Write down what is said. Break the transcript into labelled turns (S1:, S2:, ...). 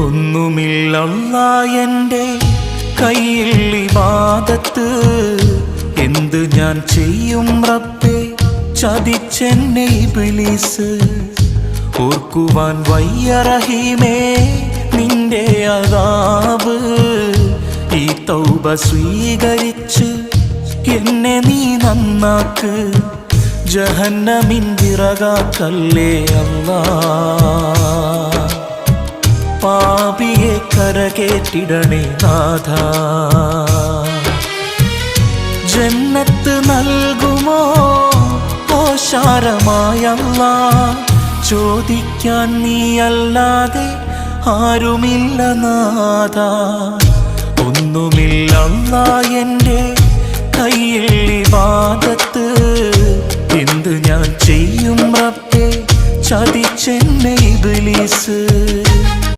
S1: ഒന്നുമില്ലല്ലാ എൻ്റെ കയ്യിൽ ഇബാദത്ത്, എന്ത് ഞാൻ ചെയ്യും റബ്ബേ ചതിച്ചെന്നെ ഇബ്ലീസ്. ഓർക്കുവാൻ വയ്യ റഹീമേ നിന്റെ അദാബ്, ഈ തൗബ സ്വീകരിച്ച് എന്നെ നീ നന്നാക്ക്, ജഹന്നമിൻ വിറകാക്കല്ലേ അല്ലാ. പാപിയെ കരകേറ്റിടണേ നാഥ, ജന്നത്ത് നൽകുമോ ഓശാരമായല്ലാ. ചോദിക്കാൻ നീയല്ലാതെ ആരുമില്ല നാഥ. ഒന്നുമില്ലല്ലാ എൻ്റെ കയ്യിൽ ഇബാദത്ത്, എന്ത് ഞാൻ ചെയ്യും റബ്ബേ ചതിച്ചെന്നെ ഇബ്ലീസ്.